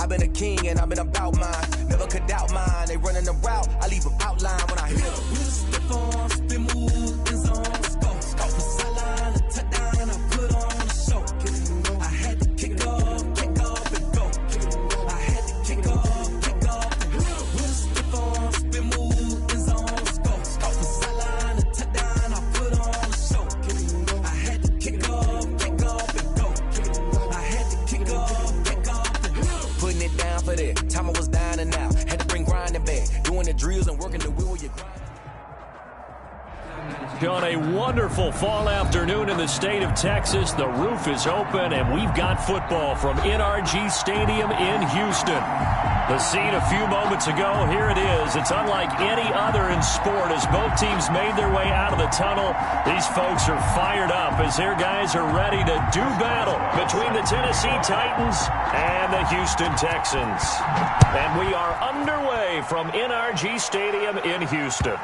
I've been a king and I've been about mine. Never could doubt mine. They running the route, I leave them outline when I hit them. Stiff on, spin move, in zone, scope. For sideline, a touchdown, I put on the show. I had to kick off and go. I had to kick off and go. Stiff on, spin move, in zone, scope. For sideline, a touchdown, I put on the show. I had to kick off and go. I had to kick off and go. Putting it down for that. Time I was down and out. Had to bring grinding back. Doing the drills and working the wheel where you grind. On a wonderful fall afternoon in the state of Texas, the roof is open, and we've got football from NRG Stadium in Houston. The scene a few moments ago, here it is. It's unlike any other in sport as both teams made their way out of the tunnel. These folks are fired up as their guys are ready to do battle between the Tennessee Titans and the Houston Texans. And we are underway from NRG Stadium in Houston.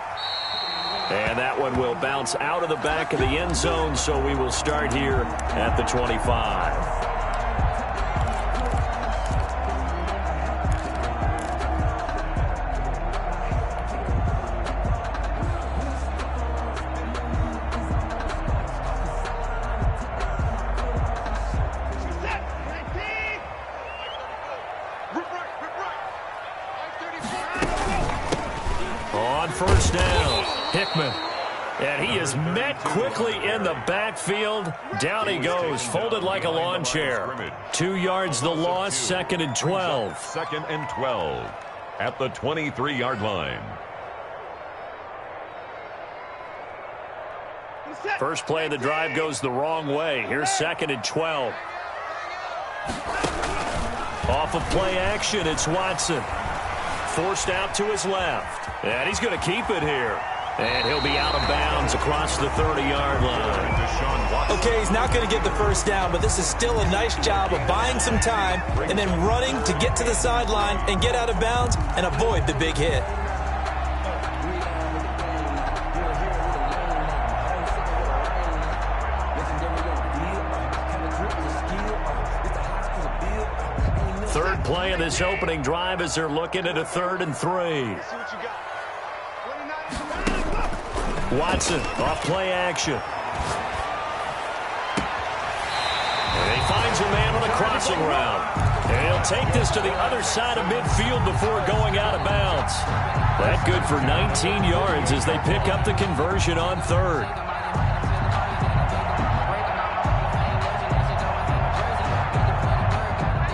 And that one will bounce out of the back of the end zone, so we will start here at the 25. On first down, Hickman. And he is met quickly in the backfield. Down he goes, folded like a lawn chair. 2 yards the loss, 2nd and 12. 2nd and 12 at the 23-yard line. First play of the drive goes the wrong way. Here's 2nd and 12. Off of play action, it's Watson. Forced out to his left. And he's going to keep it here. And he'll be out of bounds across the 30-yard line. Okay, he's not going to get the first down, but this is still a nice job of buying some time and then running to get to the sideline and get out of bounds and avoid the big hit. Third play of this opening drive as they're looking at a 3rd and 3. Watson off play action. And he finds a man on the crossing route. And he'll take this to the other side of midfield before going out of bounds. That good for 19 yards as they pick up the conversion on 3rd.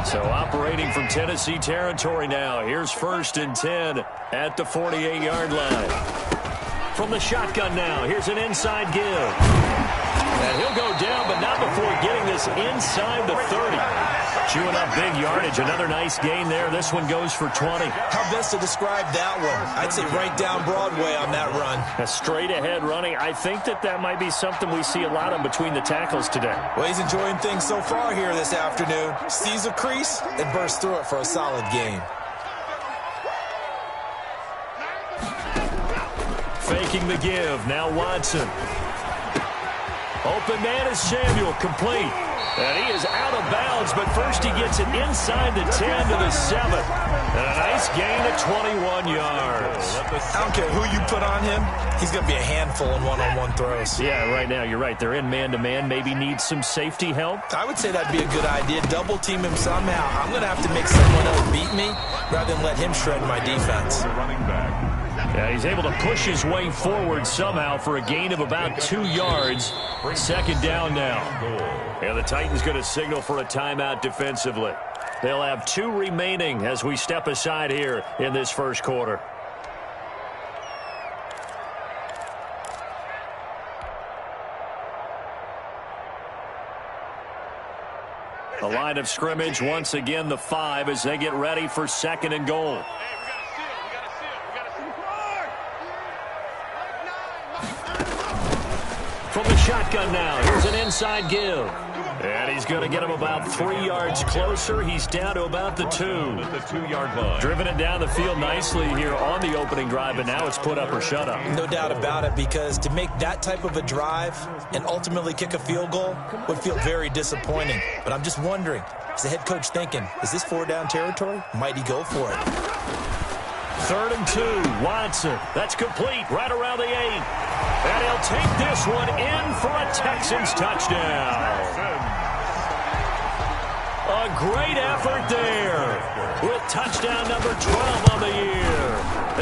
So operating from Tennessee territory now. Here's 1st and 10 at the 48-yard line. From the shotgun now, here's an inside give. And he'll go down, but not before getting this inside the 30. Chewing up big yardage. Another nice gain there. This one goes for 20. How best to describe that one? I'd say right down Broadway on that run. A straight ahead running. I think that might be something we see a lot of between the tackles today. Well, he's enjoying things so far here this afternoon. Sees a crease and bursts through it for a solid gain. Faking the give. Now Watson. Open man is Samuel. Complete. And he is out of bounds, but first he gets it inside the 10 to the 7. And a nice gain of 21 yards. I don't care who you put on him. He's going to be a handful in one-on-one throws. Yeah, right now, you're right. They're in man-to-man. Maybe needs some safety help. I would say that'd be a good idea. Double team him somehow. I'm going to have to make someone else beat me rather than let him shred my defense. Running back. Yeah, he's able to push his way forward somehow for a gain of about 2 yards. 2nd down now. And the Titans going to signal for a timeout defensively. They'll have 2 remaining as we step aside here in this first quarter. The line of scrimmage, once again, the 5 as they get ready for 2nd and goal. from the shotgun now. Here's an inside give. And he's going to get him about 3 yards closer. He's down to about the 2. At the 2-yard line. Driven it down the field nicely here on the opening drive, but now it's put up or shut up. No doubt about it, because to make that type of a drive and ultimately kick a field goal would feel very disappointing. But I'm just wondering, is the head coach thinking, is this 4-down territory? Might he go for it? 3rd and 2. Watson. That's complete right around the 8. And he'll take this one in for a Texans touchdown. A great effort there with touchdown number 12 on the year.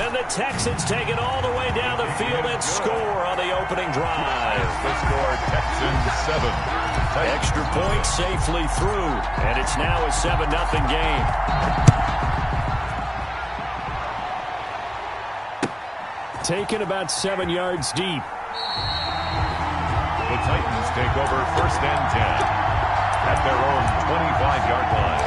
And the Texans take it all the way down the field and score on the opening drive. The score, Texans 7. Extra point safely through, and it's now a 7-0 game. Taken about 7 yards deep. The Titans take over 1st and 10 at their own 25-yard line.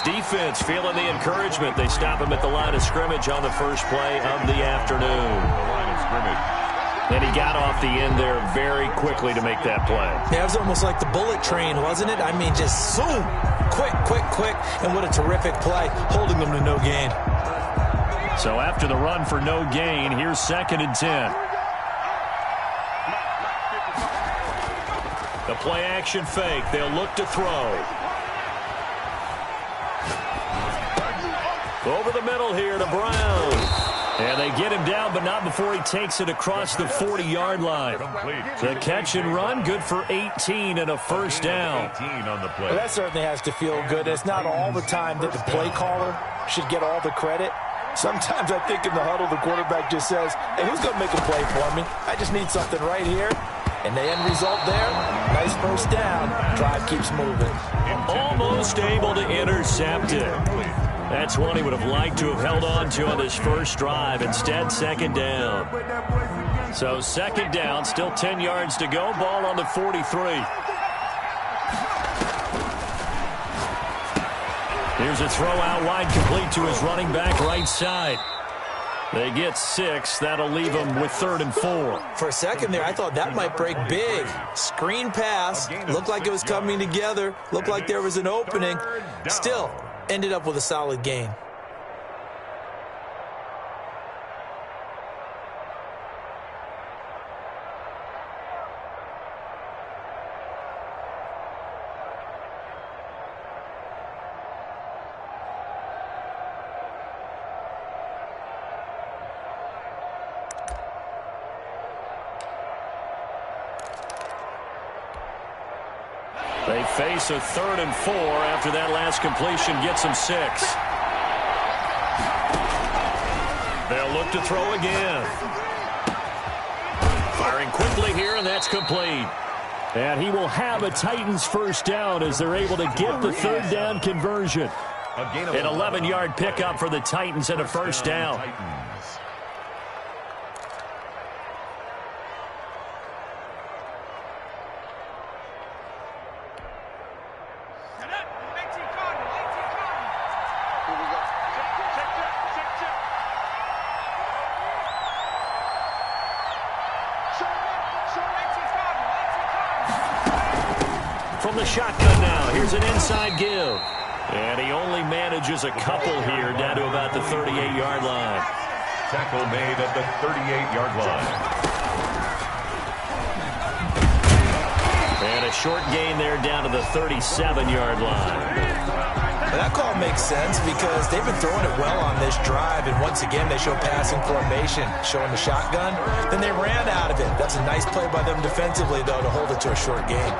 Defense feeling the encouragement. They stop him at the line of scrimmage on the first play of the afternoon. The line of scrimmage. And he got off the end there very quickly to make that play. Yeah, it was almost like the bullet train, wasn't it? I mean, just zoom. Quick, quick, quick. And what a terrific play, holding them to no gain. So after the run for no gain, here's 2nd and 10. The play action fake. They'll look to throw. Over the middle here to Brown. And they get him down, but not before he takes it across the 40-yard line. The catch and run, good for 18 and a first down. 18 on the play. Well, that certainly has to feel good. It's not all the time that the play caller should get all the credit. Sometimes I think in the huddle, the quarterback just says, hey, who's going to make a play for me? I just need something right here. And the end result there, nice first down. Drive keeps moving. Almost able to intercept it. That's one he would have liked to have held on to on this first drive. Instead, 2nd down. So 2nd down, still 10 yards to go. Ball on the 43. Here's a throw out wide, complete to his running back right side. They get 6. That'll leave them with 3rd and 4. For a second there, I thought that might break big. Screen pass. Looked like it was coming together. Looked like there was an opening. Still, ended up with a solid gain. They face a 3rd and 4 after that last completion gets them 6. They'll look to throw again. Firing quickly here, and that's complete. And he will have a Titans first down as they're able to get the 3rd down conversion. An 11-yard pickup for the Titans and a first down. From the shotgun now, here's an inside give. And he only manages a couple here down to about the 38-yard line. Tackle made at the 38-yard line. And a short gain there down to the 37-yard line. That call makes sense because they've been throwing it well on this drive, and once again they show passing formation, showing the shotgun. Then they ran out of it. That's a nice play by them defensively, though, to hold it to a short gain.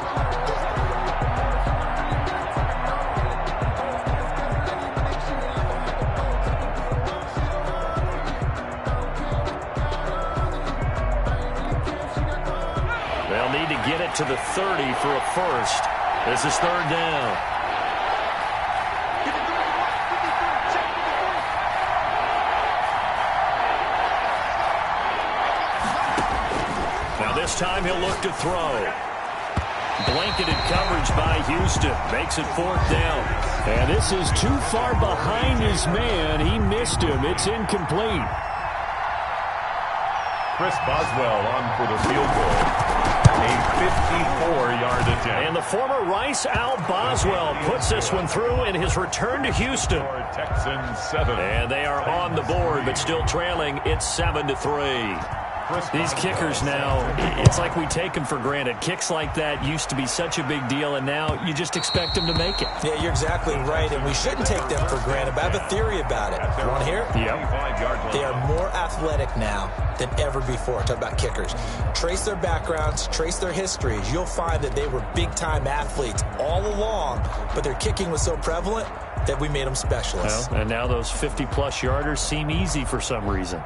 They'll need to get it to the 30 for a first. This is 3rd down. This time he'll look to throw. Blanketed coverage by Houston. Makes it 4th down. And this is too far behind his man. He missed him. It's incomplete. Chris Boswell on for the field goal. A 54-yard attempt. And the former Rice Al Boswell puts this one through in his return to Houston. Texans 7. And they are on the board, but still trailing. It's 7-3. These kickers now, it's like we take them for granted. Kicks like that used to be such a big deal, and now you just expect them to make it. Yeah, you're exactly right, and we shouldn't take them for granted, but I have a theory about it. You want to hear it? Yep. They are more athletic now than ever before. Talk about kickers. Trace their backgrounds, trace their histories. You'll find that they were big-time athletes all along, but their kicking was so prevalent that we made them specialists. Well, and now those 50-plus yarders seem easy for some reason.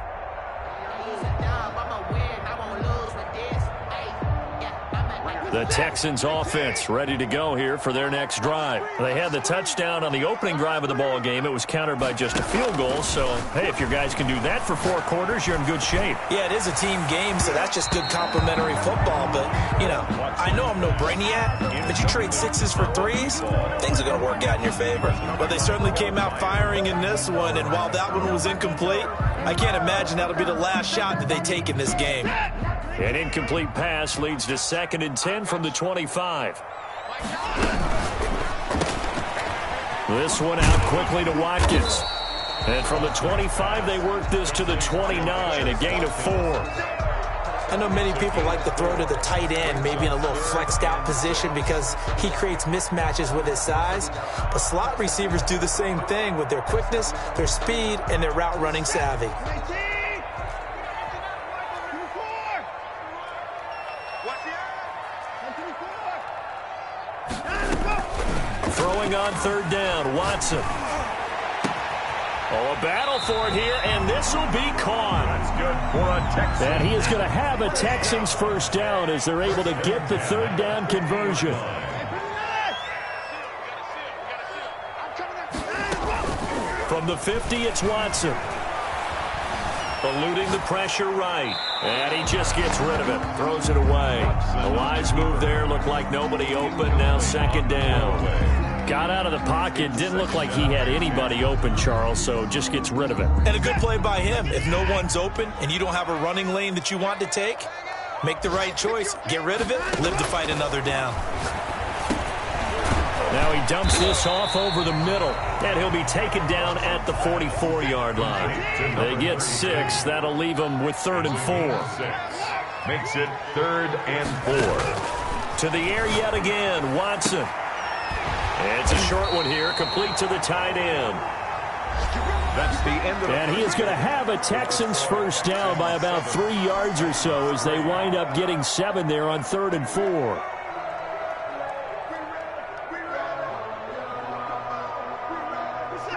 The Texans offense ready to go here for their next drive. They had the touchdown on the opening drive of the ball game. It was countered by just a field goal. So, hey, if your guys can do that for 4 quarters, you're in good shape. Yeah, it is a team game, so that's just good complimentary football. But, you know, I know I'm no brainiac, but you trade 6s for 3s, things are going to work out in your favor. Well, they certainly came out firing in this one, and while that one was incomplete, I can't imagine that'll be the last shot that they take in this game. An incomplete pass leads to 2nd and 10 from the 25. This one out quickly to Watkins. And from the 25, they work this to the 29, a gain of 4. I know many people like to throw to the tight end, maybe in a little flexed out position because he creates mismatches with his size. But slot receivers do the same thing with their quickness, their speed, and their route running savvy. Throwing on 3rd down, Watson. Oh, a battle for it here, and this will be caught. That's good for a Texan. And he is going to have a Texans 1st down as they're able to get the 3rd down conversion. From the 50, it's Watson. Eluding the pressure right. And he just gets rid of it. Throws it away. The wise move there. Looked like nobody open. Now 2nd down. Got out of the pocket. Didn't look like he had anybody open, Charles, so just gets rid of it. And a good play by him. If no one's open and you don't have a running lane that you want to take, make the right choice. Get rid of it. Live to fight another down. Now he dumps this off over the middle, and he'll be taken down at the 44-yard line. They get 6. That'll leave them with 3rd and 4. Makes it 3rd and 4. To the air yet again, Watson. It's a short one here, complete to the tight end. That's the end of it. And he is going to have a Texans 1st down by about 3 yards or so as they wind up getting 7 there on 3rd and 4.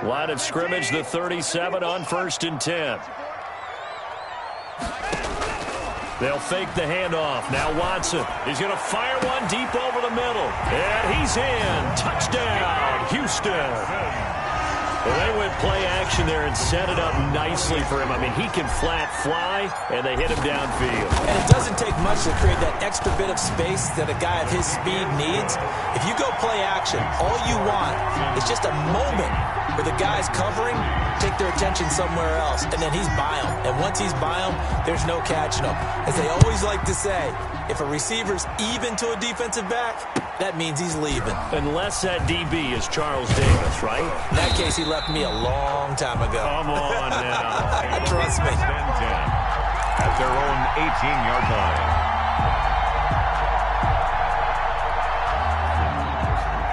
Line of scrimmage, the 37 on 1st and 10. They'll fake the handoff. Now Watson. He's going to fire one deep over the middle. And he's in. Touchdown, Houston. Well, they went play action there and set it up nicely for him. I mean, he can flat fly, and they hit him downfield. And it doesn't take much to create that extra bit of space that a guy of his speed needs. If you go play action, all you want is just a moment where the guy's covering, take their attention somewhere else, and then he's by him. And once he's by him, there's no catching him. As they always like to say, if a receiver's even to a defensive back, that means he's leaving. Unless that DB is Charles Davis, right? In that case, he left me a long time ago. Come on now. Trust me. 10 at their own 18-yard line.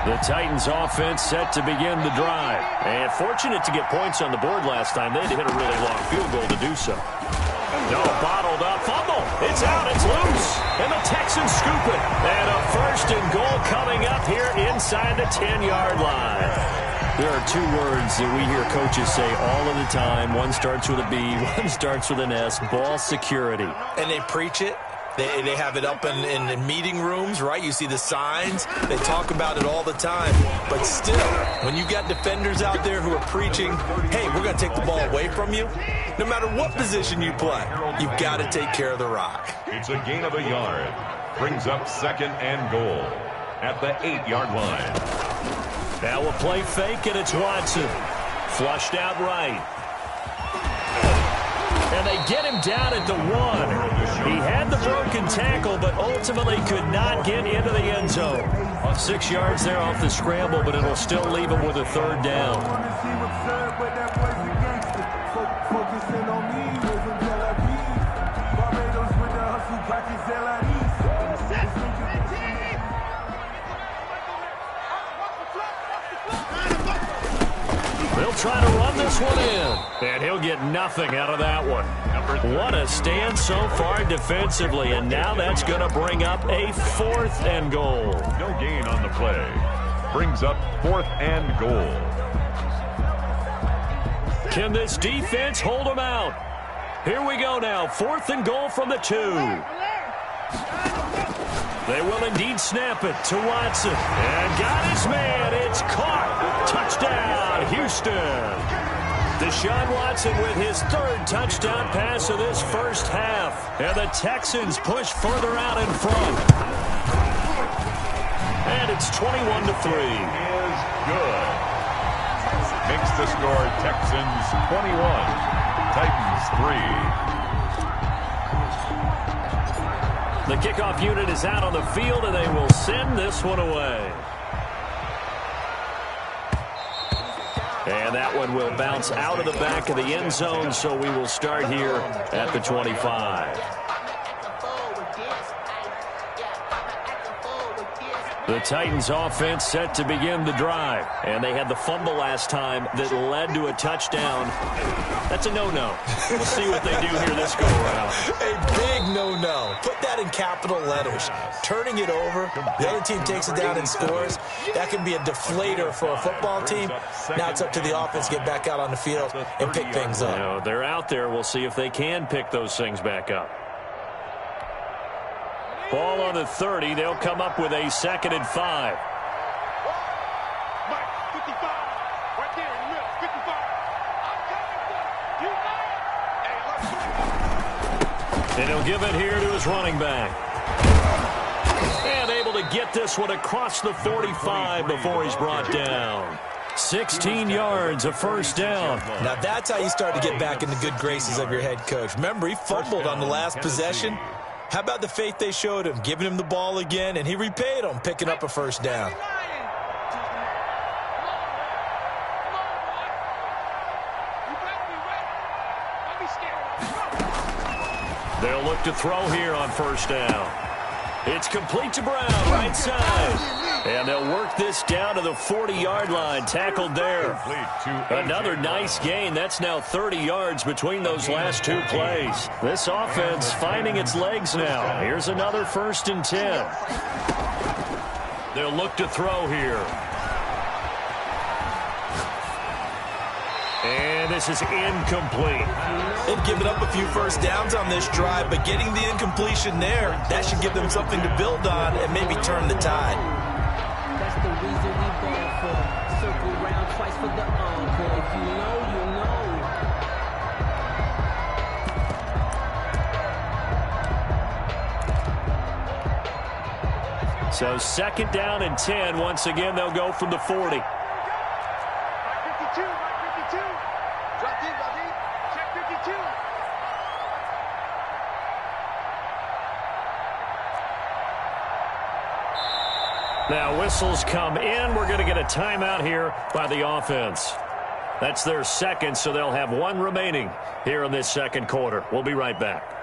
The Titans offense set to begin the drive. And fortunate to get points on the board last time. They had to hit a really long field goal to do so. No, bottled up. Fumble. It's out. It's loose. And the Texans scoop it. And a 1st and goal coming up here inside the 10-yard line. There are 2 words that we hear coaches say all of the time. One starts with a B, one starts with an S. Ball security. And they preach it. They have it up in meeting rooms, right? You see the signs. They talk about it all the time. But still, when you got defenders out there who are preaching, hey, we're going to take the ball away from you, no matter what position you play, you've got to take care of the rock. It's a gain of a yard. Brings up 2nd and goal at the 8-yard line. Now a play fake, and it's Watson. Flushed out right. And they get him down at the 1. He had the broken tackle, but ultimately could not get into the end zone. 6 yards there off the scramble, but it'll still leave him with a 3rd down. They'll try to run this one in, and he'll get nothing out of that one. What a stand so far defensively, and now that's going to bring up a 4th and goal. No gain on the play. Brings up 4th and goal. Can this defense hold them out? Here we go now, 4th and goal from the 2. They will indeed snap it to Watson. And got his man. It's caught. Touchdown, Houston. Deshaun Watson with his 3rd touchdown pass of this first half. And the Texans push further out in front. And it's 21-3. Is good. Makes the score Texans 21, Titans 3. The kickoff unit is out on the field, and they will send this one away. And that one will bounce out of the back of the end zone, so we will start here at the 25. The Titans offense set to begin the drive. And they had the fumble last time that led to a touchdown. That's a no-no. We'll see what they do here this go-around. A big no-no. Put that in capital letters. Turning it over, the other team takes it down and scores. That can be a deflator for a football team. Now it's up to the offense to get back out on the field and pick things up. You know, they're out there. We'll see if they can pick those things back up. Ball on the 30. They'll come up with a 2nd and 5. And he'll give it here to his running back. And able to get this one across the 45 before he's brought down. 16 yards, a 1st down. Now that's how you start to get back in the good graces of your head coach. Remember, he fumbled on the last possession. How about the faith they showed him, giving him the ball again, and he repaid them, picking up a 1st down. They'll look to throw here on 1st down. It's complete to Brown, right side. And they'll work this down to the 40-yard line, tackled there. Another nice gain. That's now 30 yards between those last 2 plays. This offense finding its legs now. Here's another 1st and 10. They'll look to throw here. And this is incomplete. They've given up a few 1st downs on this drive, but getting the incompletion there, that should give them something to build on and maybe turn the tide. That's the reason we ball for. Circle round twice for the encore. If you know, you know. So 2nd down and 10. Once again, they'll go from the 40. Now whistles come in. We're going to get a timeout here by the offense. That's their 2nd, so they'll have 1 remaining here in this 2nd quarter. We'll be right back.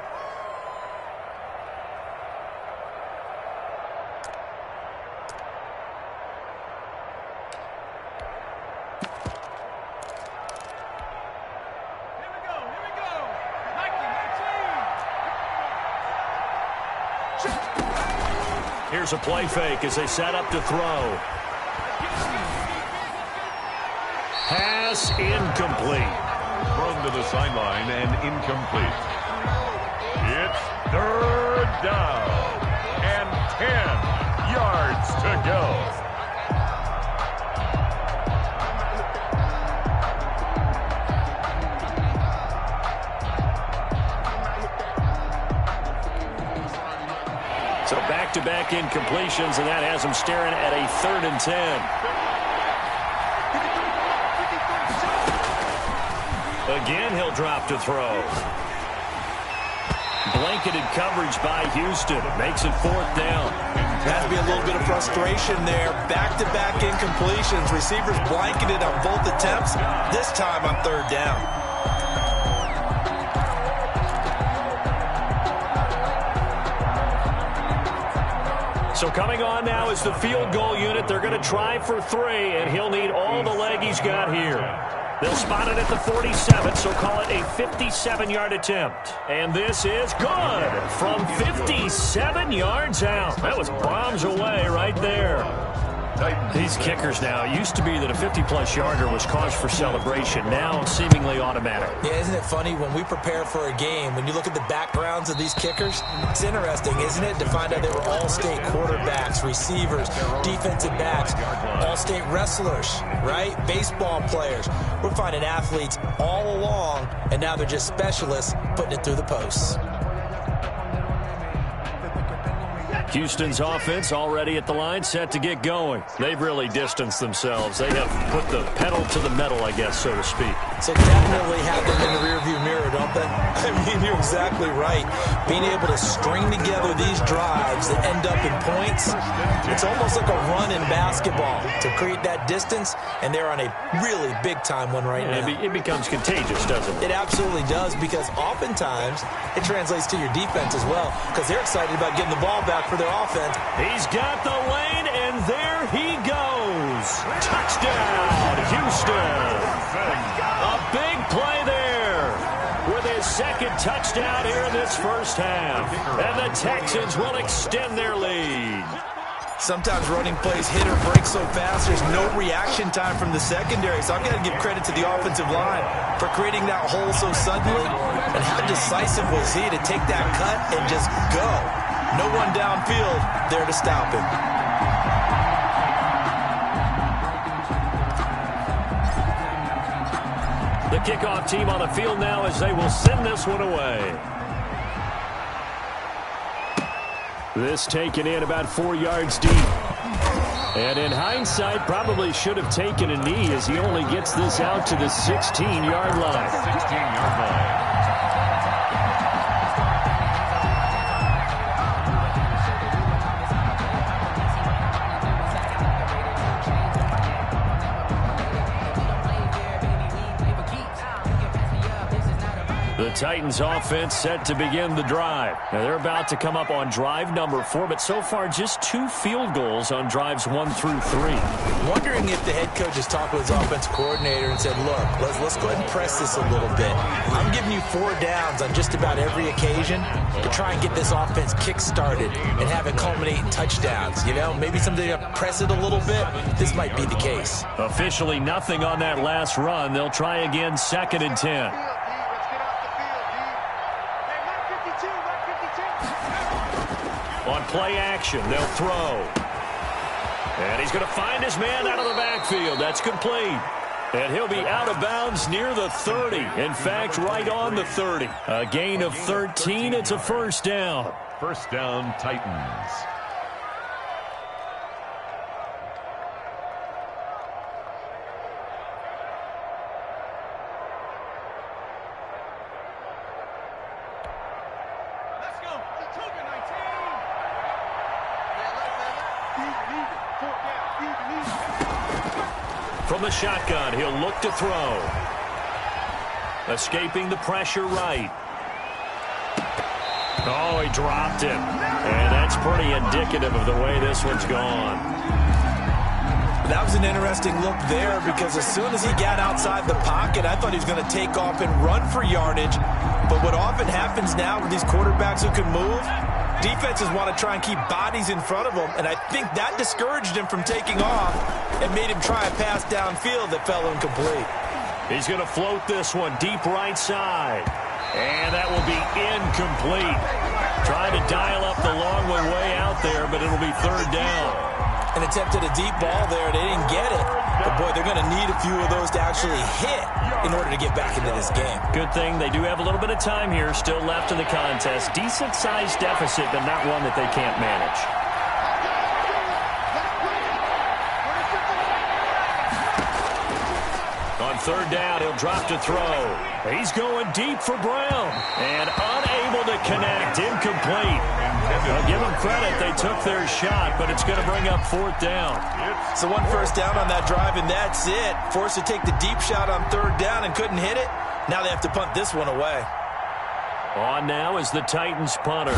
Here's a play fake as they set up to throw. Pass incomplete. Thrown to the sideline and incomplete. It's 3rd down and 10 yards to go. back-to-back incompletions, and that has him staring at a 3rd and 10. Again, he'll drop to throw. Blanketed coverage by Houston. Makes it 4th down. Has to be a little bit of frustration there. Back-to-back incompletions. Receivers blanketed on both attempts. This time on 3rd down. So coming on now is the field goal unit. They're going to try for 3, and he'll need all the leg he's got here. They'll spot it at the 47, so call it a 57-yard attempt. And this is good from 57 yards out. That was bombs away right there. These kickers now, it used to be that a 50-plus yarder was cause for celebration. Now seemingly automatic. Yeah, isn't it funny when we prepare for a game, when you look at the backgrounds of these kickers, it's interesting, isn't it, to find out they were all-state quarterbacks, receivers, defensive backs, all-state wrestlers, right? Baseball players. We're finding athletes all along, and now they're just specialists putting it through the posts. Houston's offense already at the line, set to get going. They've really distanced themselves. They have put the pedal to the metal, I guess, so to speak. So definitely have them in the rearview mirror, don't they? I mean, you're exactly right. Being able to string together these drives that end up in points, it's almost like a run in basketball to create that distance, and they're on a really big-time one right now. It becomes contagious, doesn't it? It absolutely does, because oftentimes it translates to your defense as well, because they're excited about getting the ball back for their offense. He's got the lane, and there he goes. Touchdown, Houston. A big play there with his 2nd touchdown here in this first half. And the Texans will extend their lead. Sometimes running plays hit or break so fast, there's no reaction time from the secondary. So I've got to give credit to the offensive line for creating that hole so suddenly. And how decisive was he to take that cut and just go? No one downfield there to stop him. The kickoff team on the field now as they will send this one away. This taken in about 4 yards deep. And in hindsight, probably should have taken a knee as he only gets this out to the 16-yard line. 16-yard line. The Titans offense set to begin the drive. Now they're about to come up on drive number 4, but so far just 2 field goals on drives 1 through 3. Wondering if the head coach has talked with his offensive coordinator and said, look, let's go ahead and press this a little bit. I'm giving you 4 downs on just about every occasion to try and get this offense kick-started and have it culminate in touchdowns. You know, maybe something to press it a little bit. This might be the case. Officially nothing on that last run. They'll try again 2nd and 10. On play action, they'll throw. And he's going to find his man out of the backfield. That's complete. And he'll be out of bounds near the 30. In fact, right on the 30. A gain of 13. It's a first down. First down, Titans. From the shotgun, he'll look to throw. Escaping the pressure right. Oh, he dropped him. And that's pretty indicative of the way this one's gone. That was an interesting look there because as soon as he got outside the pocket, I thought he was going to take off and run for yardage. But what often happens now with these quarterbacks who can move, defenses want to try and keep bodies in front of them, and I think that discouraged him from taking off and made him try a pass downfield that fell incomplete. He's going to float this one deep right side. And that will be incomplete. Trying to dial up the long one way out there, but it'll be 3rd down. and attempted a deep ball there. They didn't get it. But, boy, they're going to need a few of those to actually hit in order to get back into this game. Good thing they do have a little bit of time here still left in the contest. Decent-sized deficit, but not one that they can't manage. On third down, he'll drop to throw. He's going deep for Brown. And unable to connect. Incomplete. I'll give them credit. They took their shot, but it's going to bring up fourth down. So one first down on that drive, and that's it. Forced to take the deep shot on third down and couldn't hit it. Now they have to punt this one away. On now is the Titans punter,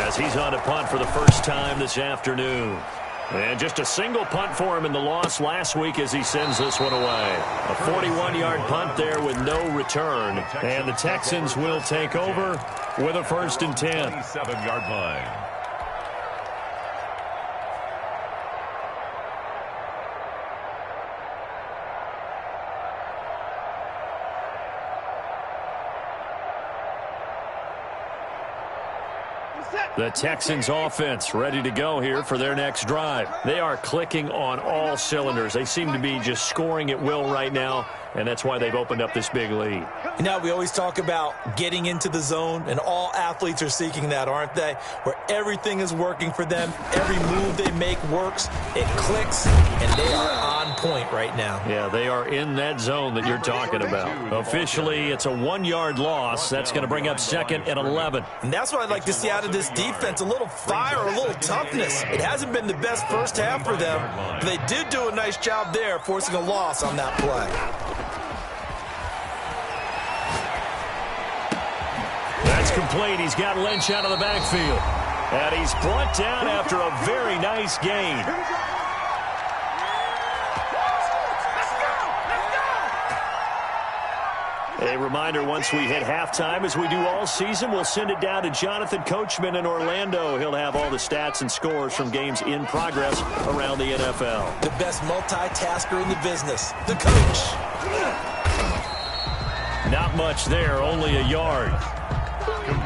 as he's on a punt for the first time this afternoon. And just a single punt for him in the loss last week as he sends this one away. A 41-yard punt there with no return. And the Texans will take over with a 1st and 10. 27-yard line. The Texans offense ready to go here for their next drive. They are clicking on all cylinders. They seem to be just scoring at will right now, and that's why they've opened up this big lead. You know, we always talk about getting into the zone, and all athletes are seeking that, aren't they? Where everything is working for them, every move they make works, it clicks, and they are on point right now. Yeah, they are in that zone that you're talking about. Officially, it's a 1-yard loss. That's going to bring up 2nd and 11. And that's what I'd like to see out of this defense, a little fire, a little toughness. It hasn't been the best first half for them, but they did do a nice job there, forcing a loss on that play. That's complete. He's got Lynch out of the backfield. And he's brought down after a very nice gain. A reminder, once we hit halftime, as we do all season, we'll send it down to Jonathan Coachman in Orlando. He'll have all the stats and scores from games in progress around the NFL. The best multitasker in the business, the coach. Not much there, only a yard.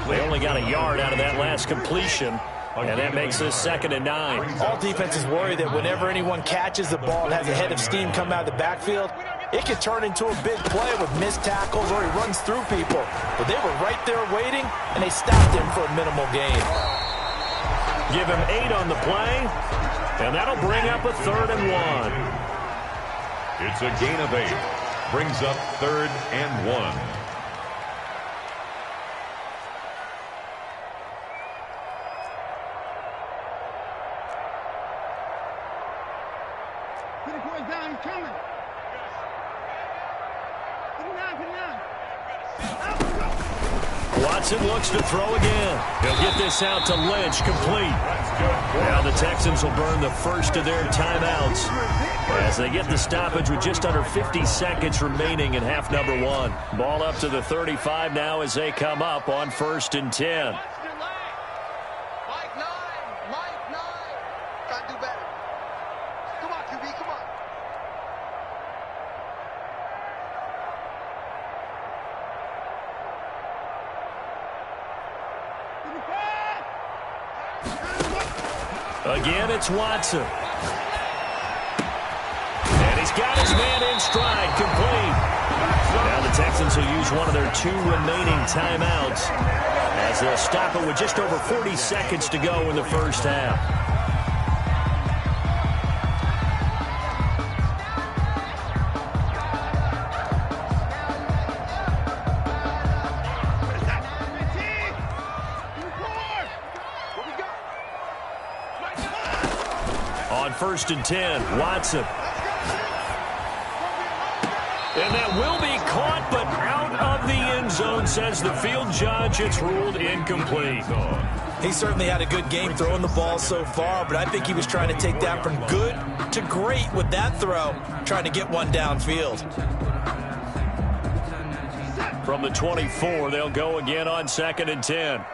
They only got a yard out of that last completion, and that makes this 2nd and 9. All defenses worry that whenever anyone catches the ball and has a head of steam come out of the backfield, it could turn into a big play with missed tackles or he runs through people. But they were right there waiting, and they stopped him for a minimal gain. Give him 8 on the play, and that'll bring up a 3rd and 1. It's a gain of 8. Brings up 3rd and 1. Watson looks to throw again. He'll get this out to Lynch, complete. Now the Texans will burn the first of their timeouts as they get the stoppage with just under 50 seconds remaining in half number 1. Ball up to the 35 now as they come up on 1st and 10. Again, it's Watson. And he's got his man in stride, complete. Now the Texans will use one of their 2 remaining timeouts as they'll stop it with just over 40 seconds to go in the first half. On 1st and 10, Watson. And that will be caught, but out of the end zone, says the field judge. It's ruled incomplete. He certainly had a good game throwing the ball so far, but I think he was trying to take that from good to great with that throw, trying to get one downfield. From the 24, they'll go again on 2nd and 10.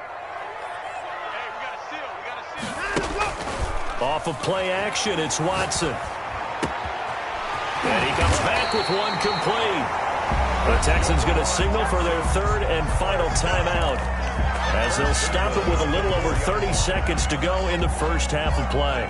Off of play action, it's Watson. And he comes back with one complete. The Texans going to signal for their 3rd and final timeout as they'll stop it with a little over 30 seconds to go in the first half of play.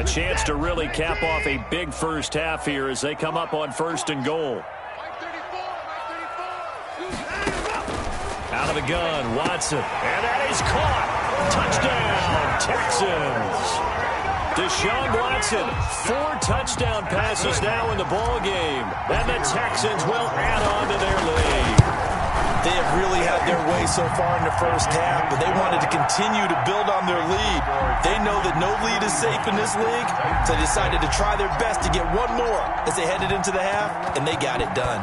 A chance to really cap off a big first half here as they come up on 1st and goal. Out of the gun, Watson. And that is caught. Touchdown, Texans. Deshaun Watson, 4 touchdown passes now in the ball game. And the Texans will add on to their lead. They have really had their way so far in the first half, but they wanted to continue to build on their lead. They know that no lead is safe in this league, so they decided to try their best to get one more as they headed into the half, and they got it done.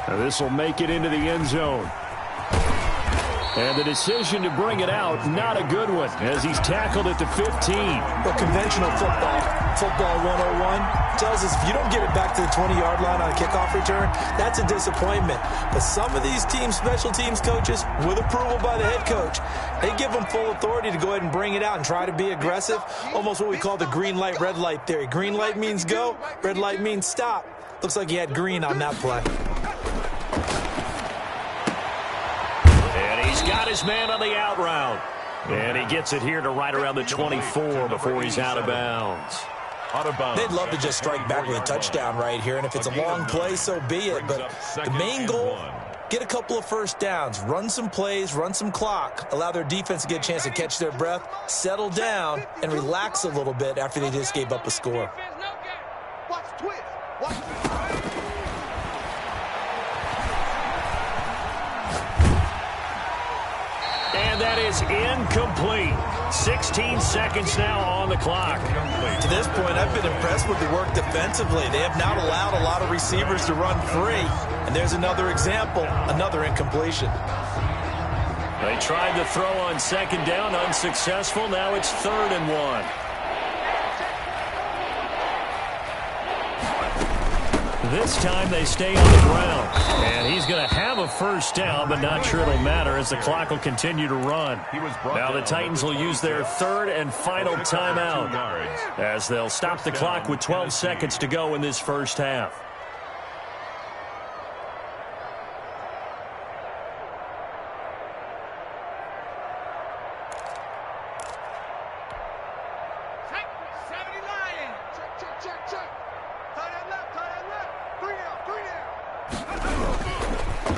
Now this will make it into the end zone. And the decision to bring it out, not a good one, as he's tackled at the 15. But conventional football 101, tells us if you don't get it back to the 20-yard line on a kickoff return, that's a disappointment. But some of these teams, special teams coaches, with approval by the head coach, they give them full authority to go ahead and bring it out and try to be aggressive, almost what we call the green light, red light theory. Green light means go, red light means stop. Looks like he had green on that play. He's got his man on the out route. And he gets it here to right around the 24 before he's out of bounds. They'd love to just strike back with a touchdown right here, and if it's a long play, so be it. But the main goal, get a couple of first downs, run some plays, run some clock, allow their defense to get a chance to catch their breath, settle down, and relax a little bit after they just gave up a score. And that is incomplete. 16 seconds now on the clock. To this point, I've been impressed with the work defensively. They have not allowed a lot of receivers to run free. And there's another example, another incompletion. They tried to throw on 2nd down, unsuccessful. Now it's 3rd and 1. This time they stay on the ground. And he's going to have a first down, but not sure it'll matter as the clock will continue to run. Now the Titans will use their 3rd and final timeout as they'll stop the clock with 12 seconds to go in this first half.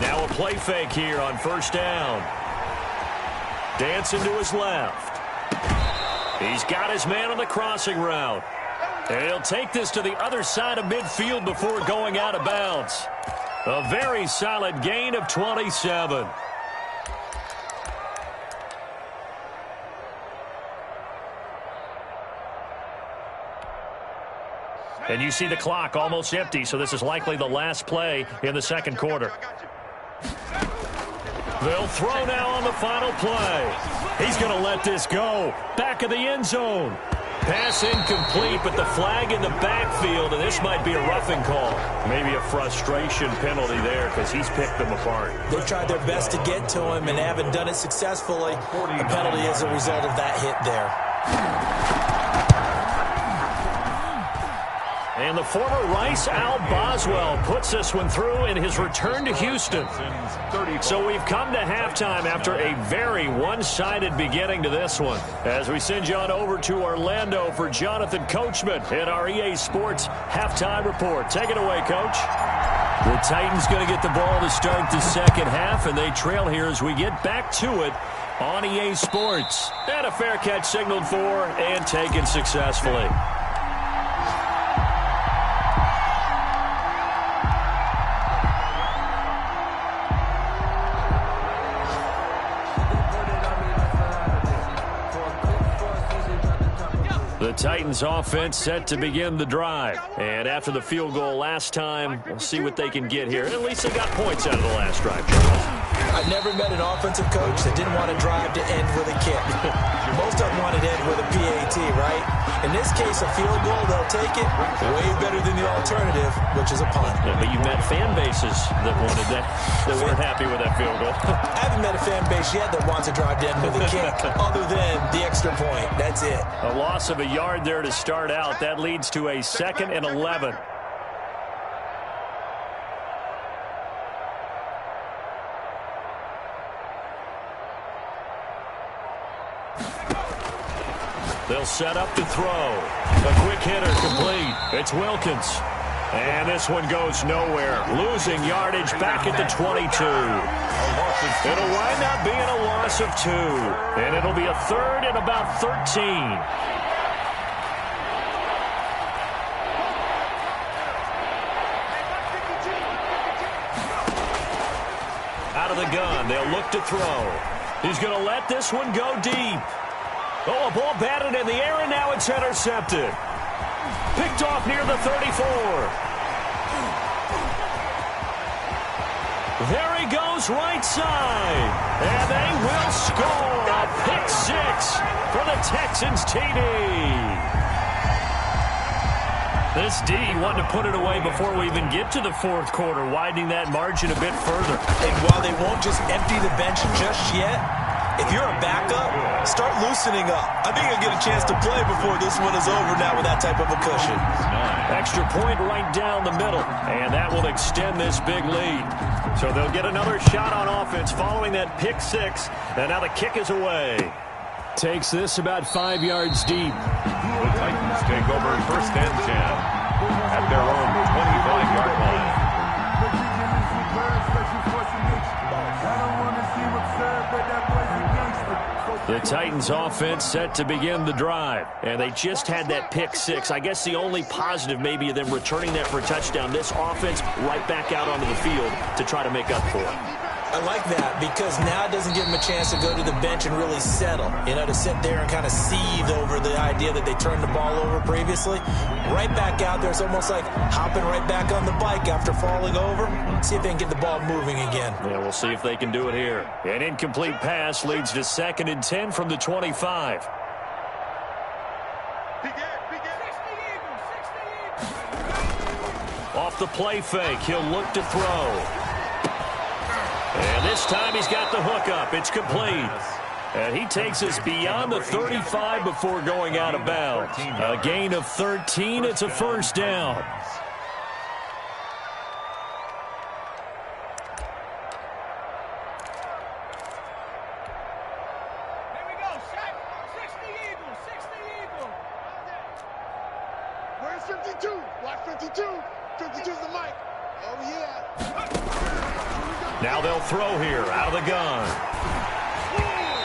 Now a play fake here on 1st down. Dancing to his left. He's got his man on the crossing route. And he'll take this to the other side of midfield before going out of bounds. A very solid gain of 27. And you see the clock almost empty, so this is likely the last play in the 2nd quarter. They'll throw now on the final play. He's going to let this go. Back of the end zone. Pass incomplete, but the flag in the backfield, and this might be a roughing call. Maybe a frustration penalty there because he's picked them apart. They've tried their best to get to him and haven't done it successfully. A penalty as a result of that hit there. And the former Rice Al Boswell puts this one through in his return to Houston. So we've come to halftime after a very one-sided beginning to this one. As we send you on over to Orlando for Jonathan Coachman in our EA Sports Halftime Report. Take it away, Coach. The Titans going to get the ball to start the 2nd half, and they trail here as we get back to it on EA Sports. And a fair catch signaled for and taken successfully. The Titans offense set to begin the drive. And after the field goal last time, we'll see what they can get here. And at least they got points out of the last drive, Charles. I've never met an offensive coach that didn't want a drive to end with a kick. Most of them want it to end with a PAT, right? In this case, a field goal, they'll take it. Way better than the alternative, which is a punt. Yeah, but you met fan bases that wanted that weren't happy with that field goal. I haven't met a fan base yet that wants a drive to end with a kick, other than the extra point. That's it. A loss of a yard there to start out. That leads to a 2nd and 11. They'll set up to throw. A quick hitter complete. It's Wilkins. And this one goes nowhere. Losing yardage back at the 22. It'll wind up being a loss of 2. And it'll be a third and about 13. Out of the gun, they'll look to throw. He's going to let this one go deep. Oh, a ball batted in the air, and now it's intercepted. Picked off near the 34. There he goes, right side. And they will score a pick 6 for the Texans TD. This D wanted to put it away before we even get to the fourth quarter, widening that margin a bit further. And while they won't just empty the bench just yet, if you're a backup, start loosening up. I think you'll get a chance to play before this one is over now with that type of a cushion. Extra point right down the middle, and that will extend this big lead. So they'll get another shot on offense following that pick 6, and now the kick is away. Takes this about 5 yards deep. The Titans take over first and 10 at their own 25-yard line. The Titans offense set to begin the drive, and they just had that pick 6. I guess the only positive maybe of them returning that for a touchdown. This offense right back out onto the field to try to make up for it. I like that because now it doesn't give them a chance to go to the bench and really settle, to sit there and kind of seethe over the idea that they turned the ball over previously. Right back out there, it's almost like hopping right back on the bike after falling over. See if they can get the ball moving again. Yeah, we'll see if they can do it here. An incomplete pass leads to 2nd and 10 from the 25. Off the play fake, he'll look to throw. And this time he's got the hook up. It's complete. And he takes us beyond the 35 before going out of bounds. A gain of 13. It's a first down. Here we go. 60 Eagles. 60 Eagles. Where's 52? Watch 52. 52's the mic. Oh, yeah. Now they'll throw here out of the gun.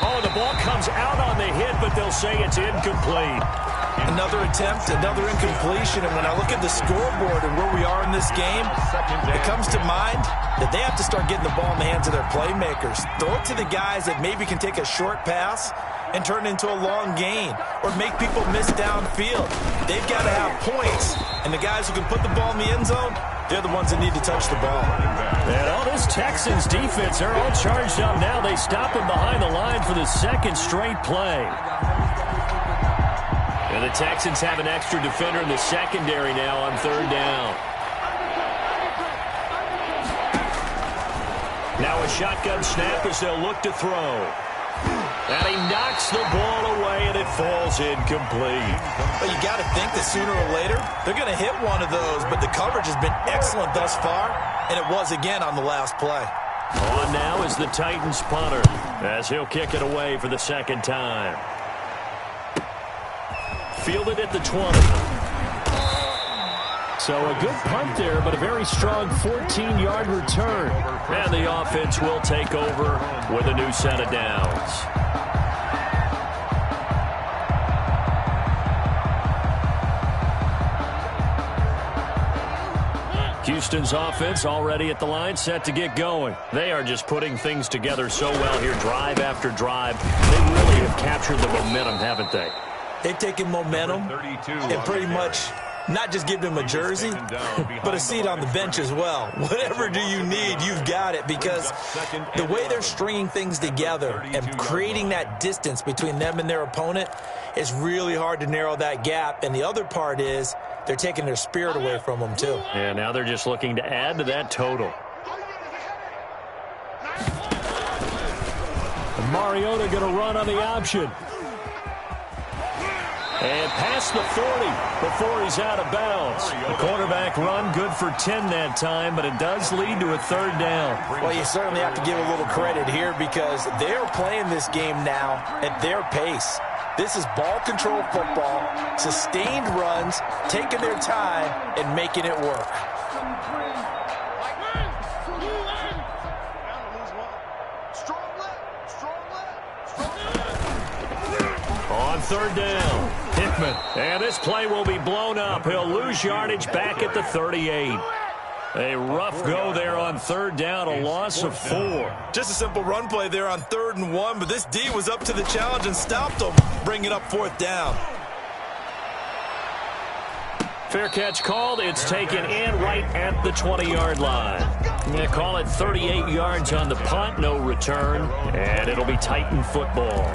Oh, the ball comes out on the hit, but they'll say it's incomplete. Another attempt, another incompletion, and when I look at the scoreboard and where we are in this game, it comes to mind that they have to start getting the ball in the hands of their playmakers. Throw it to the guys that maybe can take a short pass and turn it into a long gain or make people miss downfield. They've got to have points, and the guys who can put the ball in the end zone, they're the ones that need to touch the ball. And all this Texans defense, they're all charged up now. They stop him behind the line for the 2nd straight play. And the Texans have an extra defender in the secondary now on 3rd down. Now a shotgun snap as they'll look to throw. And he knocks the ball away, and it falls incomplete. But you got to think that sooner or later, they're going to hit one of those. But the coverage has been excellent thus far, and it was again on the last play. On now is the Titans punter, as he'll kick it away for the 2nd time. Fielded at the 20. So a good punt there, but a very strong 14-yard return. And the offense will take over with a new set of downs. Houston's offense already at the line, set to get going. They are just putting things together so well here, drive after drive. They really have captured the momentum, haven't they? They've taken momentum and pretty much not just give them a jersey, but a seat on the bench as well. Whatever do you need, you've got it, because the way they're stringing things together and creating that distance between them and their opponent is really hard to narrow that gap. And the other part is they're taking their spirit away from them, too. Yeah, now they're just looking to add to that total. And Mariota going to run on the option. And past the 40 before he's out of bounds. The quarterback run good for 10 that time, but it does lead to a 3rd down. Well, you certainly have to give a little credit here because they're playing this game now at their pace. This is ball control football, sustained runs, taking their time, and making it work. On third down, Hickman. And this play will be blown up. He'll lose yardage back at the 38. A rough go there on third down, a loss of 4. Just a simple run play there on 3rd and 1, but this D was up to the challenge and stopped him, bringing up 4th down. Fair catch called. It's taken in right at the 20-yard line. They call it 38 yards on the punt, no return, and it'll be Titan football.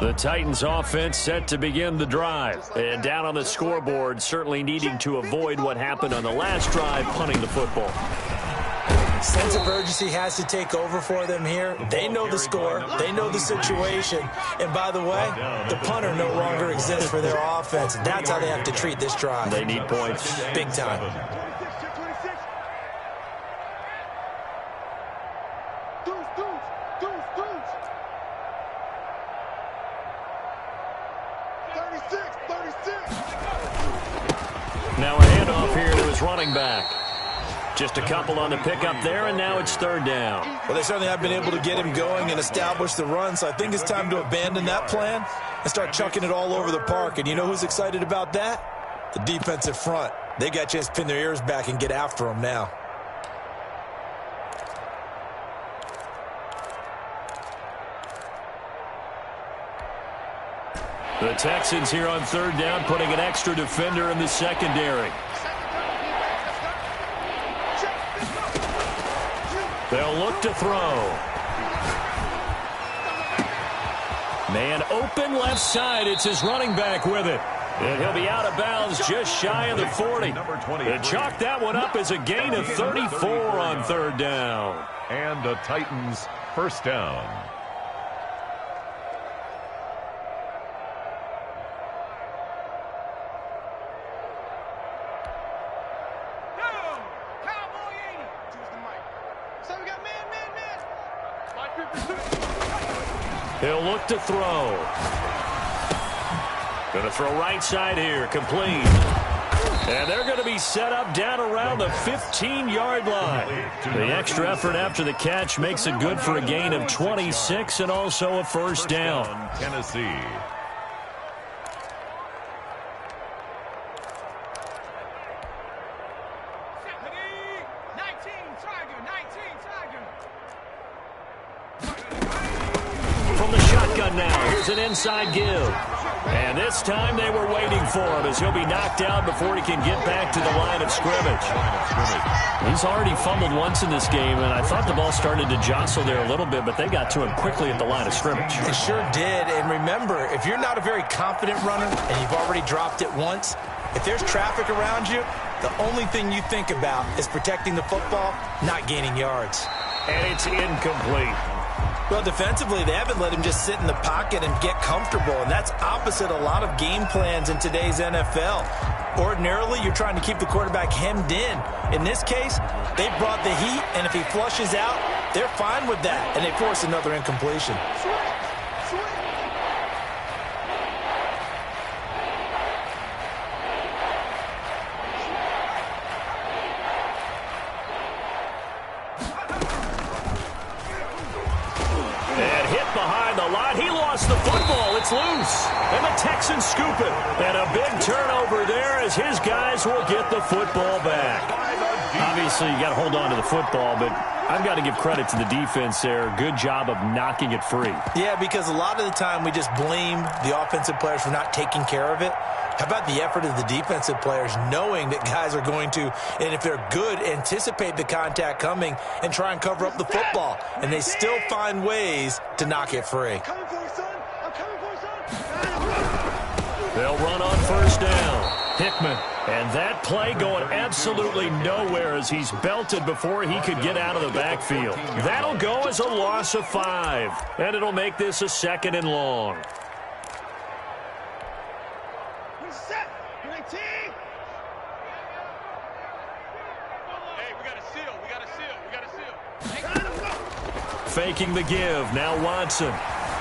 The Titans offense set to begin the drive. And down on the scoreboard, certainly needing to avoid what happened on the last drive, punting the football. Sense of urgency has to take over for them here. They know the score. They know the situation. And by the way, the punter no longer exists for their offense. That's how they have to treat this drive. They need points. Big time. Now a handoff here to his running back. Just a couple on the pickup there, and now it's third down. Well, they certainly have been able to get him going and establish the run, so I think it's time to abandon that plan and start chucking it all over the park. And you know who's excited about that? The defensive front. They got a chance to pin their ears back and get after him now. The Texans here on third down, putting an extra defender in the secondary. They'll look to throw. Man open left side. It's his running back with it. And he'll be out of bounds just shy of the 40. They chalk that one up as a gain of 34 on third down. And the Titans first down. He'll look to throw. Going to throw right side here, complete. And they're going to be set up down around the 15-yard line. The extra effort after the catch makes it good for a gain of 26 and also a first down. Tennessee. Now, here's an inside give. And this time they were waiting for him as he'll be knocked out before he can get back to the line of scrimmage. He's already fumbled once in this game, and I thought the ball started to jostle there a little bit, but they got to him quickly at the line of scrimmage. It sure did. And remember, if you're not a very confident runner and you've already dropped it once, if there's traffic around you, the only thing you think about is protecting the football, not gaining yards. And it's incomplete. Well, defensively, they haven't let him just sit in the pocket and get comfortable, and that's opposite a lot of game plans in today's NFL. Ordinarily, you're trying to keep the quarterback hemmed in. In this case, they brought the heat, and if he flushes out, they're fine with that, and they force another incompletion. It's loose, and the Texans scoop it. And a big turnover there as his guys will get the football back. Obviously, you got to hold on to the football, but I've got to give credit to the defense there. Good job of knocking it free. Yeah, because a lot of the time we just blame the offensive players for not taking care of it. How about the effort of the defensive players knowing that guys are going to, and if they're good, anticipate the contact coming and try and cover up the football. And they still find ways to knock it free. They'll run on first down. Hickman And that play going absolutely nowhere as he's belted before he could get out of the backfield. That'll go as a loss of 5. And it'll make this a 2nd and long. Reset. 19. Hey, we got a seal. We got a seal. We got a seal. Faking the give. Now Watson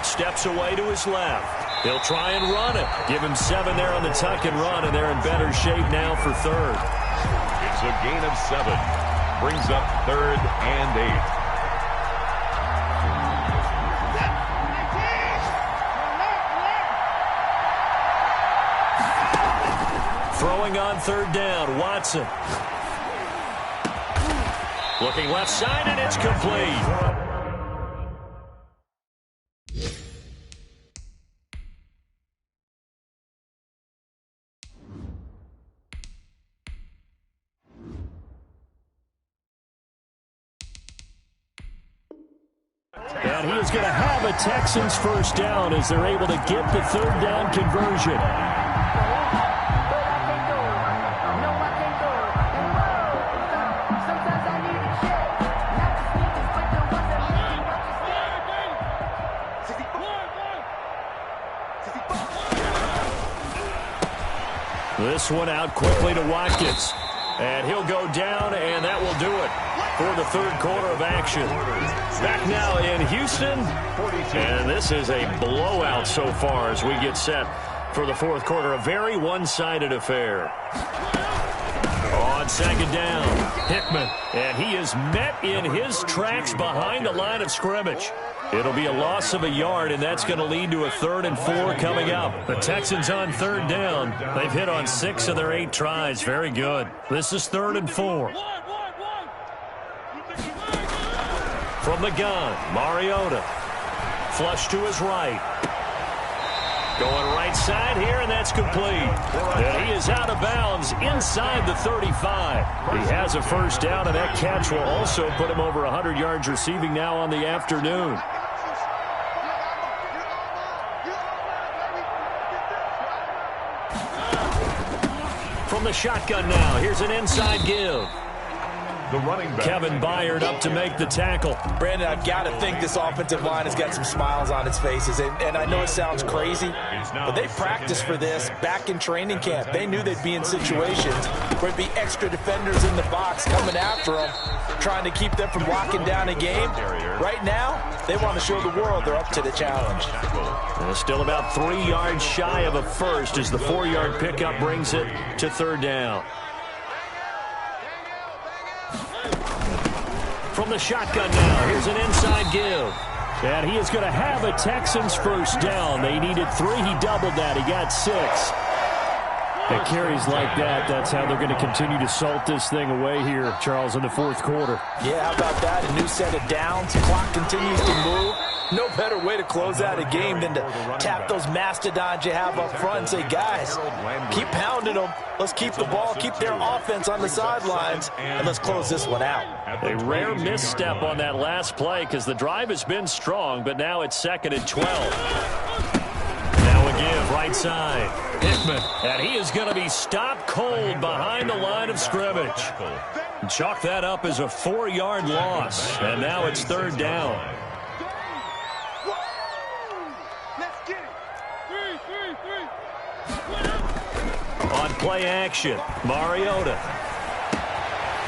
steps away to his left. He'll try and run it. Give him 7 there on the tuck and run, and they're in better shape now for 3rd. It's a gain of 7. Brings up 3rd and 8. Throwing on 3rd down, Watson. Looking left side, and it's complete. And he is going to have a Texans first down as they're able to get the 3rd down conversion. This one out quickly to Watkins. And he'll go down, and that will do it for the 3rd quarter of action. Back now in Houston, and this is a blowout so far as we get set for the 4th quarter. A very one-sided affair. On 2nd down, Hickman, and he is met in his tracks behind the line of scrimmage. It'll be a loss of a yard, and that's going to lead to a 3rd and 4 coming up. The Texans on 3rd down. They've hit on 6 of their 8 tries. Very good. This is 3rd and 4. From the gun, Mariota. Flush to his right. Going right side here, and that's complete. And he is out of bounds inside the 35. He has a first down, and that catch will also put him over 100 yards receiving now on the afternoon. From the shotgun now, here's an inside give. The running back. Kevin Byard up to make the tackle. Brandon, I've got to think this offensive line has got some smiles on its faces. And I know it sounds crazy, but they practiced for this back in training camp. They knew they'd be in situations where there'd be extra defenders in the box coming after them, trying to keep them from locking down a game. Right now, they want to show the world they're up to the challenge. And still about 3 yards shy of a first as the 4-yard pickup brings it to 3rd down. From the shotgun now, here's an inside give. And he is going to have a Texans first down. They needed 3. He doubled that. He got 6. And carries like that, that's how they're going to continue to salt this thing away here, Charles, in the 4th quarter. Yeah, how about that? A new set of downs. Clock continues to move. No better way to close out a game than to tap those mastodons you have up front and say, guys, keep pounding them. Let's keep the ball, keep their offense on the sidelines, and let's close this one out. A rare misstep on that last play because the drive has been strong, but now it's 2nd and 12. Now a give, right side. Hickman, and he is going to be stopped cold behind the line of scrimmage. Chalk that up as a 4-yard loss, and now it's 3rd down. On play action, Mariota.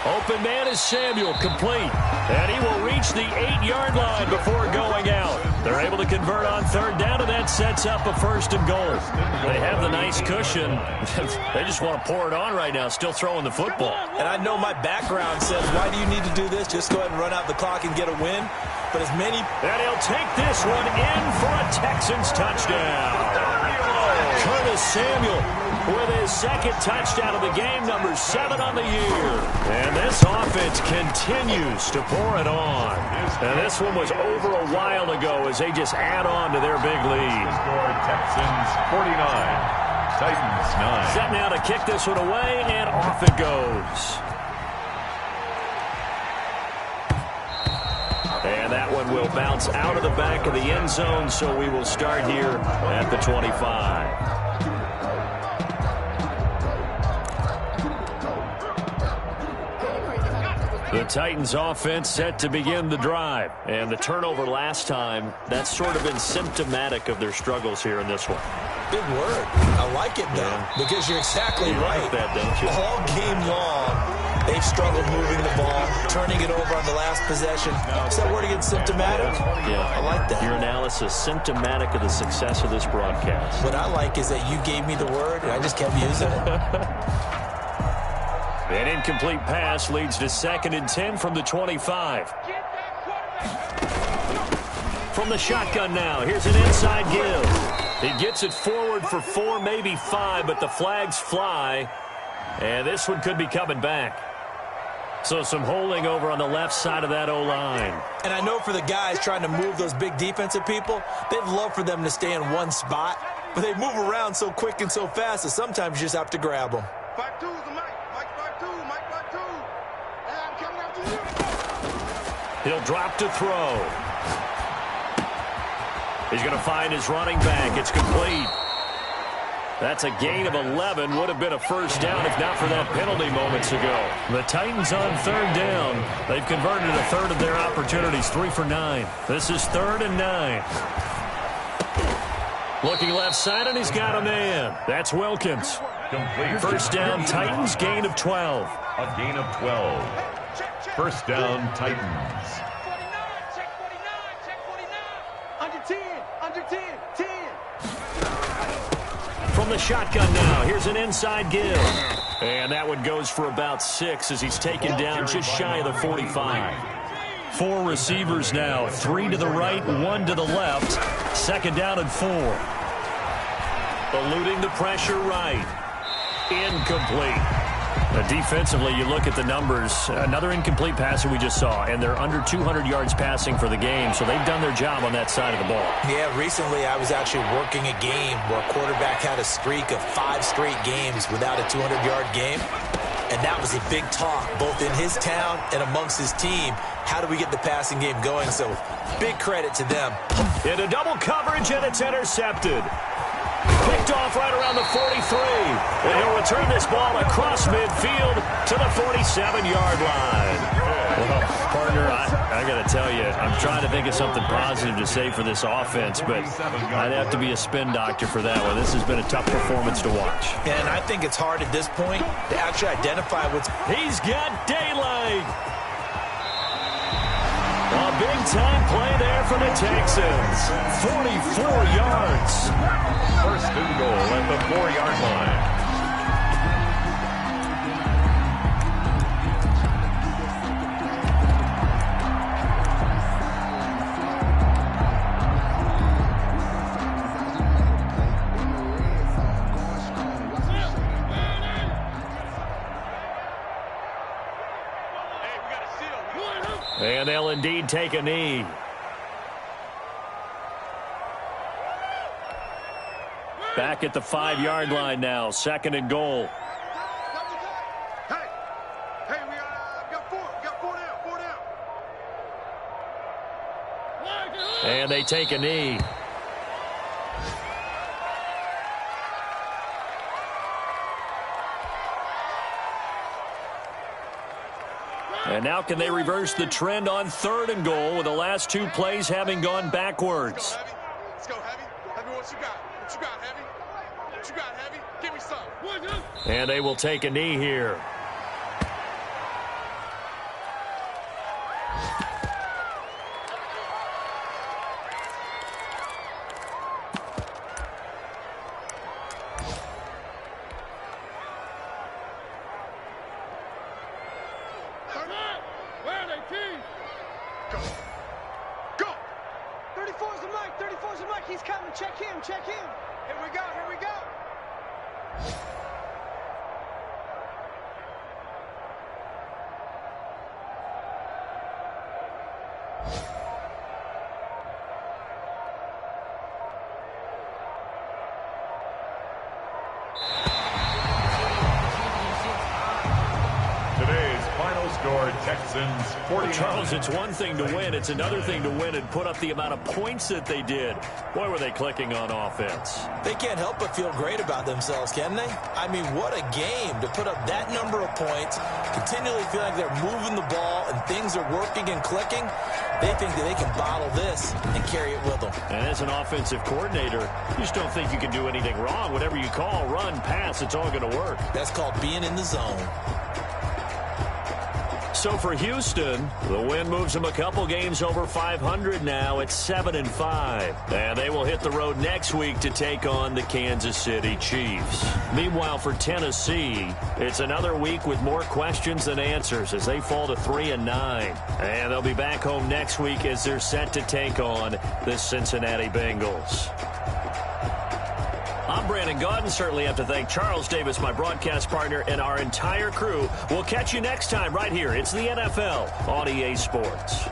Open man is Samuel, complete. And he will reach the 8-yard line before going out. They're able to convert on 3rd down, and that sets up a 1st and goal. They have the nice cushion. They just want to pour it on right now, still throwing the football. And I know my background says, why do you need to do this? Just go ahead and run out the clock and get a win. But as many... And he'll take this one in for a Texans touchdown. Curtis Samuel with his 2nd touchdown of the game, number 7 on the year. And this offense continues to pour it on. And this one was over a while ago as they just add on to their big lead. Texans 49, Titans 9. Set now to kick this one away, and off it goes. And that one will bounce out of the back of the end zone, so we will start here at the 25. The Titans offense set to begin the drive. And the turnover last time, that's sort of been symptomatic of their struggles here in this one. Big word. I like it, though, because you're exactly right. Like that, don't you? All game long, they've struggled moving the ball, turning it over on the last possession. Is that word again, symptomatic? Yeah. I like that. Your analysis, symptomatic of the success of this broadcast. What I like is that you gave me the word, and I just kept using it. An incomplete pass leads to 2nd and 10 from the 25. From the shotgun now, here's an inside give. He gets it forward for 4, maybe 5, but the flags fly. And this one could be coming back. So some holding over on the left side of that O-line. And I know for the guys trying to move those big defensive people, they'd love for them to stay in one spot. But they move around so quick and so fast that sometimes you just have to grab them. 5-2 is the Mike. Mike 5-2. Mike 5-2. Hey, I'm coming after you. He'll drop to throw. He's going to find his running back. It's complete. That's a gain of 11. Would have been a first down if not for that penalty moments ago. The Titans on 3rd down. They've converted a third of their opportunities, 3 for 9. This is 3rd and 9. Looking left side, and he's got a man. That's Wilkins. Complete. First down, Titans, gain of 12. A gain of 12. First down, Titans. Check 49. Check 49. Under 10. Under 10. 10. From the shotgun now, here's an inside give. And that one goes for about 6 as he's taken down just shy of the 45. 4 receivers now, 3 to the right, 1 to the left. 2nd down and 4. Eluding the pressure right. Incomplete. Defensively, you look at the numbers. Another incomplete pass that we just saw, and they're under 200 yards passing for the game, so they've done their job on that side of the ball. Yeah, recently I was actually working a game where a quarterback had a streak of 5 straight games without a 200-yard game, and that was a big talk, both in his town and amongst his team. How do we get the passing game going? So big credit to them. Into double coverage, and it's intercepted. Picked off right around the 43. And he'll return this ball across midfield to the 47-yard line. Well, partner, I got to tell you, I'm trying to think of something positive to say for this offense, but I'd have to be a spin doctor for that one. This has been a tough performance to watch. And I think it's hard at this point to actually identify what's... He's got daylight. A big-time play there for the Texans. 44 yards. First and goal at the 4-yard line. Hey, we got a seal. And they'll indeed take a knee. Back at the 5-yard line now. 2nd and goal. Hey, we got 4. We got 4 down. 4 down. And they take a knee. And now can they reverse the trend on 3rd and goal with the last 2 plays having gone backwards? Let's go, Heavy. Heavy, what you got? What you got, Heavy? What you got, Heavy? Give me some. And they will take a knee here. Where are they, team? Go. Go. 34's the Mike. 34's the Mike. He's coming. Check him. Check him. Here we go. Here we go. Today's final score, Texans 49. Charles, it's one thing to win. It's another thing to win and put up the amount of points that they did. Boy, were they clicking on offense. They can't help but feel great about themselves, can they? I mean, what a game to put up that number of points, continually feel like they're moving the ball and things are working and clicking. They think that they can bottle this and carry it with them. And as an offensive coordinator, you just don't think you can do anything wrong. Whatever you call, run, pass, it's all going to work. That's called being in the zone. So for Houston, the win moves them a couple games over 500 now at 7-5. And they will hit the road next week to take on the Kansas City Chiefs. Meanwhile, for Tennessee, it's another week with more questions than answers as they fall to 3-9. And they'll be back home next week as they're set to take on the Cincinnati Bengals. I'm Brandon Gaudin. Certainly have to thank Charles Davis, my broadcast partner, and our entire crew. We'll catch you next time right here. It's the NFL on EA Sports.